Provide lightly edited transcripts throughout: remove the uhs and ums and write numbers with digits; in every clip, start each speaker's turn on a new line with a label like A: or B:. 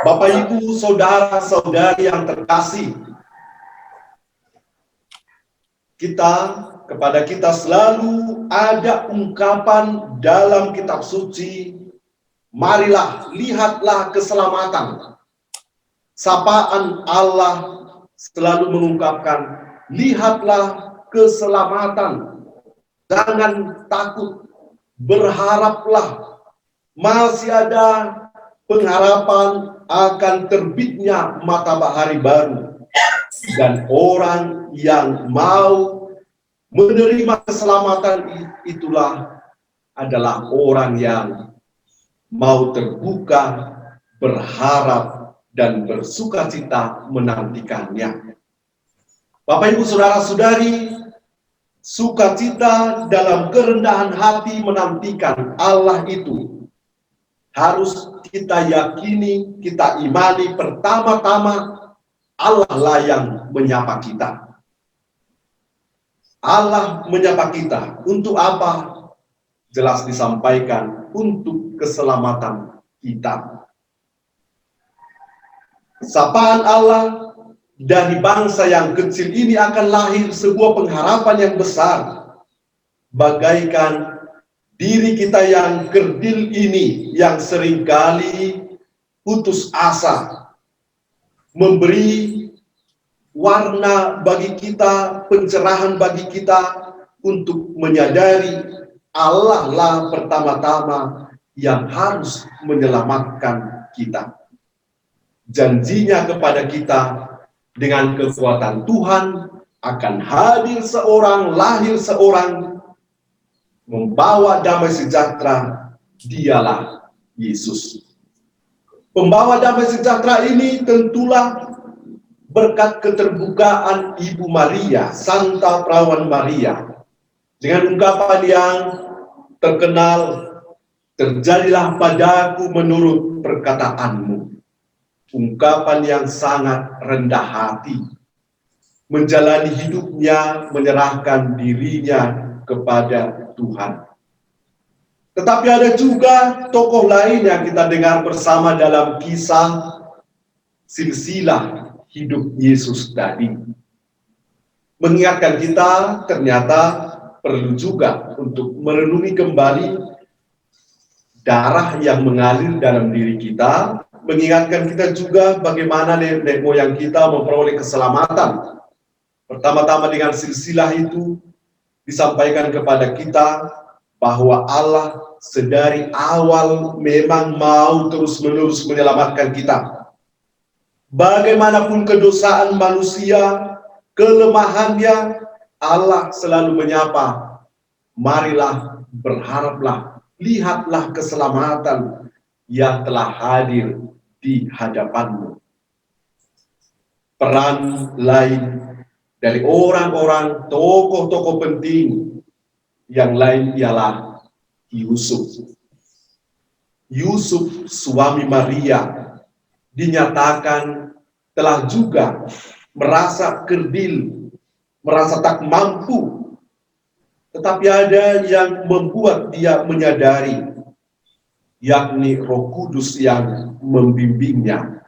A: Bapak Ibu, saudara-saudari yang terkasih, kepada kita selalu ada ungkapan dalam kitab suci, marilah, lihatlah keselamatan. Sapaan Allah selalu mengungkapkan, lihatlah keselamatan. Jangan takut, berharaplah. Masih ada pengharapan akan terbitnya matahari baru. Dan orang yang mau menerima keselamatan itulah adalah orang yang mau terbuka, berharap, dan bersukacita menantikannya. Bapak Ibu saudara-saudari, sukacita dalam kerendahan hati menantikan Allah itu harus kita yakini, kita imani. Pertama-tama Allah lah yang menyapa kita. Allah menyapa kita untuk apa? Jelas disampaikan, untuk keselamatan kita. Sapaan Allah, dari bangsa yang kecil ini akan lahir sebuah pengharapan yang besar. Bagaikan diri kita yang kerdil ini, yang seringkali putus asa, memberi warna bagi kita, pencerahan bagi kita untuk menyadari Allah lah pertama-tama yang harus menyelamatkan kita. Janjinya kepada kita, dengan kekuatan Tuhan akan hadir seorang, lahir seorang, membawa damai sejahtera. Dialah Yesus. Pembawa damai sejahtera ini tentulah berkat keterbukaan Ibu Maria, Santa Perawan Maria, dengan ungkapan yang terkenal, terjadilah padaku menurut perkataanmu. Ungkapan yang sangat rendah hati, menjalani hidupnya, menyerahkan dirinya kepada Tuhan. Tetapi ada juga tokoh lain yang kita dengar bersama dalam kisah silsilah hidup Yesus tadi. Mengingatkan kita ternyata perlu juga untuk merenungi kembali darah yang mengalir dalam diri kita, mengingatkan kita juga bagaimana nenek moyang kita memperoleh keselamatan. Pertama-tama dengan silsilah itu disampaikan kepada kita bahwa Allah sedari awal memang mau terus-menerus menyelamatkan kita. Bagaimanapun kedosaan manusia, kelemahannya, Allah selalu menyapa, marilah, berharaplah, lihatlah keselamatan yang telah hadir di hadapanmu. Peran lain dari orang-orang tokoh-tokoh penting yang lain ialah Yusuf. Yusuf, suami Maria, dinyatakan telah juga merasa kerdil, merasa tak mampu. Tetapi ada yang membuat dia menyadari, yakni Roh Kudus yang membimbingnya,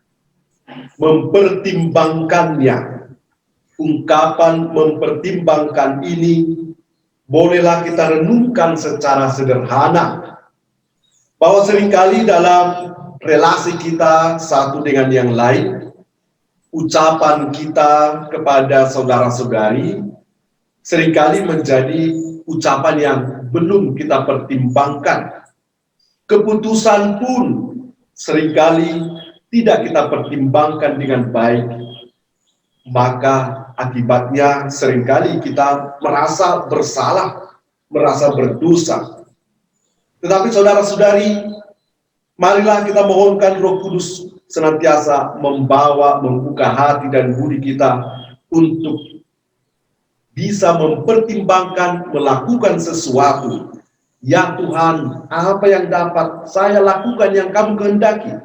A: mempertimbangkannya. Ungkapan mempertimbangkan ini bolehlah kita renungkan secara sederhana, bahwa seringkali dalam relasi kita satu dengan yang lain, ucapan kita kepada saudara-saudari seringkali menjadi ucapan yang belum kita pertimbangkan. Keputusan pun seringkali tidak kita pertimbangkan dengan baik. Maka akibatnya seringkali kita merasa bersalah, merasa berdosa. Tetapi saudara-saudari, marilah kita mohonkan Roh Kudus senantiasa membuka hati dan budi kita untuk bisa mempertimbangkan, melakukan sesuatu. Ya Tuhan, apa yang dapat saya lakukan yang kamu kehendaki?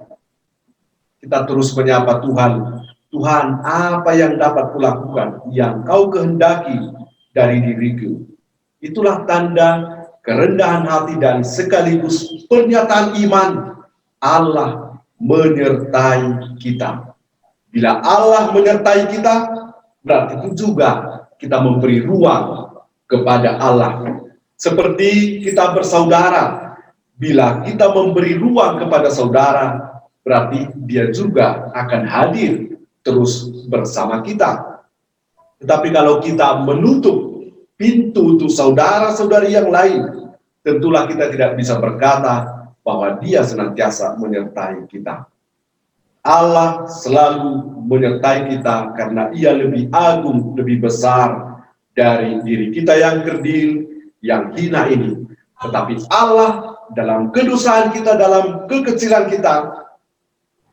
A: Kita terus menyapa Tuhan. Tuhan, apa yang dapat kulakukan yang kau kehendaki dari diriku? Itulah tanda kerendahan hati dan sekaligus pernyataan iman. Allah menyertai kita. Bila Allah menyertai kita, berarti itu juga kita memberi ruang kepada Allah. Seperti kita bersaudara, bila kita memberi ruang kepada saudara, berarti dia juga akan hadir terus bersama kita. Tetapi kalau kita menutup pintu untuk saudara-saudari yang lain, tentulah kita tidak bisa berkata bahwa dia senantiasa menyertai kita. Allah selalu menyertai kita karena ia lebih agung, lebih besar dari diri kita yang kerdil, yang hina ini. Tetapi Allah dalam kedosaan kita, dalam kekecilan kita,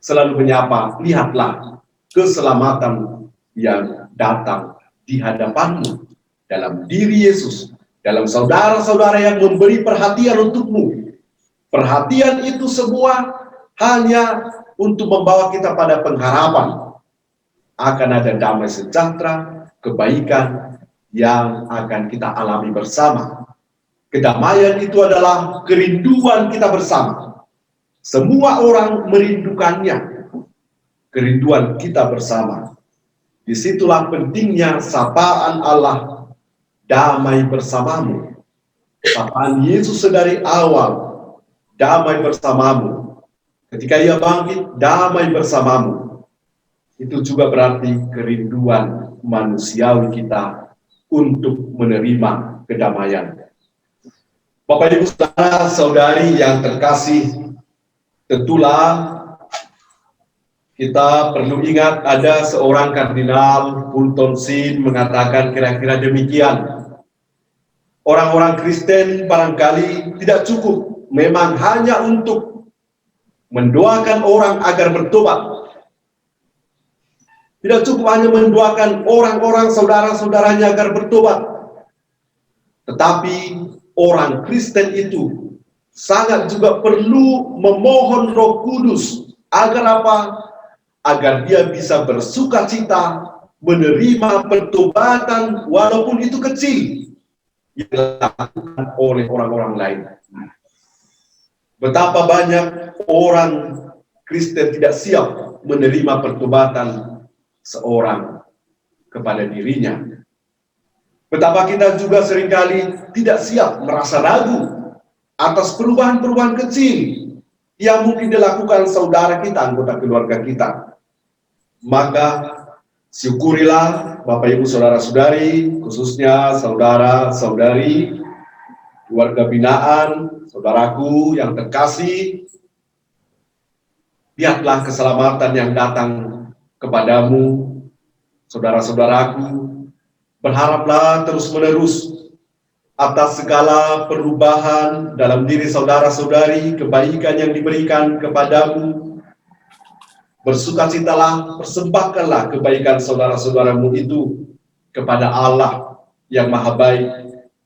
A: selalu menyapa, lihatlah keselamatan yang datang di hadapanmu, dalam diri Yesus, dalam saudara-saudara yang memberi perhatian untukmu. Perhatian itu semua hanya untuk membawa kita pada pengharapan akan ada damai sejahtera, kebaikan yang akan kita alami bersama. Kedamaian itu adalah kerinduan kita bersama. Semua orang merindukannya, kerinduan kita bersama. Disitulah pentingnya sapaan Allah, damai bersamamu. Sapaan Yesus dari awal, damai bersamamu. Ketika ia bangkit, damai bersamamu. Itu juga berarti kerinduan manusiawi kita untuk menerima kedamaian. Bapak Ibu Saudara Saudari yang terkasih, tentulah kita perlu ingat ada seorang kardinal Fulton Sheen mengatakan kira-kira demikian. Orang-orang Kristen barangkali tidak cukup memang hanya untuk mendoakan orang agar bertobat. Tidak cukup hanya mendoakan orang-orang saudara-saudaranya agar bertobat. Tetapi orang Kristen itu sangat juga perlu memohon Roh Kudus agar apa? Agar dia bisa bersuka cita menerima pertobatan walaupun itu kecil yang dilakukan oleh orang-orang lain. Betapa banyak orang Kristen tidak siap menerima pertobatan seorang kepada dirinya. Betapa kita juga seringkali tidak siap, merasa ragu atas perubahan-perubahan kecil yang mungkin dilakukan saudara kita, anggota keluarga kita. Maka syukurilah Bapak Ibu Saudara-saudari, khususnya saudara-saudari, keluarga binaan, saudaraku yang terkasih, lihatlah keselamatan yang datang kepadamu, saudara-saudaraku. Berharaplah terus-menerus atas segala perubahan dalam diri saudara-saudari, kebaikan yang diberikan kepadamu. Bersukacitalah, persembahkanlah kebaikan saudara-saudaramu itu kepada Allah yang Maha Baik,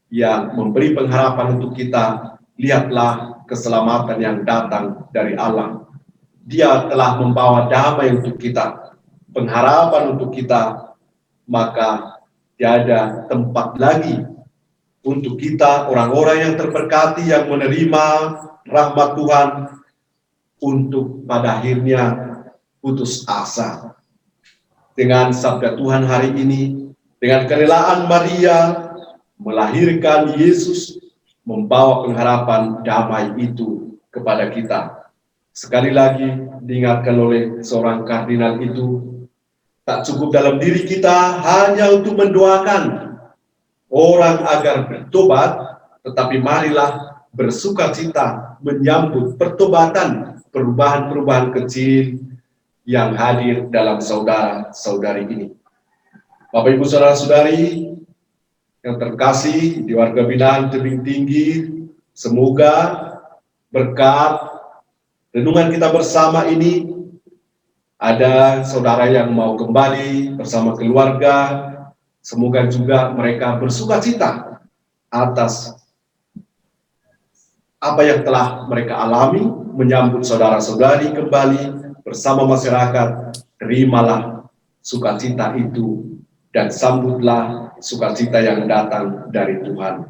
A: yang memberi pengharapan untuk kita. Lihatlah keselamatan yang datang dari Allah. Dia telah membawa damai untuk kita, pengharapan untuk kita, maka tiada tempat lagi untuk kita, orang-orang yang terberkati, yang menerima rahmat Tuhan, untuk pada akhirnya putus asa. Dengan sabda Tuhan hari ini, dengan kerelaan Maria melahirkan Yesus, membawa pengharapan damai itu kepada kita. Sekali lagi diingatkan oleh seorang kardinal itu, tak cukup dalam diri kita hanya untuk mendoakan orang agar bertobat, tetapi marilah bersuka cita menyambut pertobatan, perubahan-perubahan kecil yang hadir dalam saudara-saudari ini. Bapak Ibu Saudara-saudari yang terkasih di warga binaan Tebing Tinggi, semoga berkat renungan kita bersama ini, ada saudara yang mau kembali bersama keluarga, semoga juga mereka bersuka cita atas apa yang telah mereka alami, menyambut saudara-saudari kembali bersama masyarakat. Terimalah sukacita itu dan sambutlah sukacita yang datang dari Tuhan.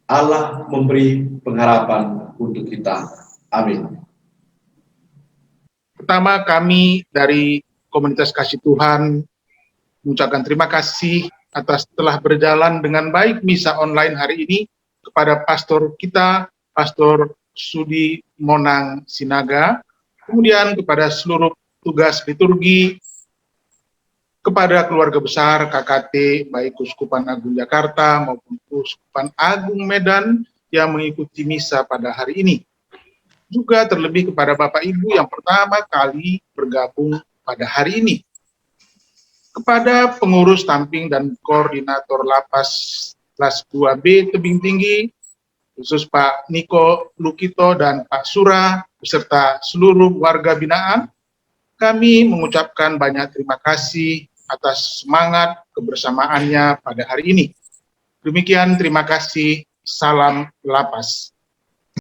A: Allah memberi pengharapan untuk kita. Amin.
B: Pertama, kami dari Komunitas Kasih Tuhan mengucapkan terima kasih atas telah berjalan dengan baik misa online hari ini kepada pastor kita, Pastor Sudi Monang Sinaga, kemudian kepada seluruh tugas liturgi, kepada keluarga besar KKT, baik Keuskupan Agung Jakarta maupun Keuskupan Agung Medan yang mengikuti misa pada hari ini. Juga terlebih kepada Bapak Ibu yang pertama kali bergabung pada hari ini. Kepada pengurus tamping dan koordinator Lapas Kelas 2B Tebing Tinggi, khusus Pak Niko Lukito dan Pak Sura, beserta seluruh warga binaan, kami mengucapkan banyak terima kasih atas semangat kebersamaannya pada hari ini. Demikian, terima kasih. Salam Lapas.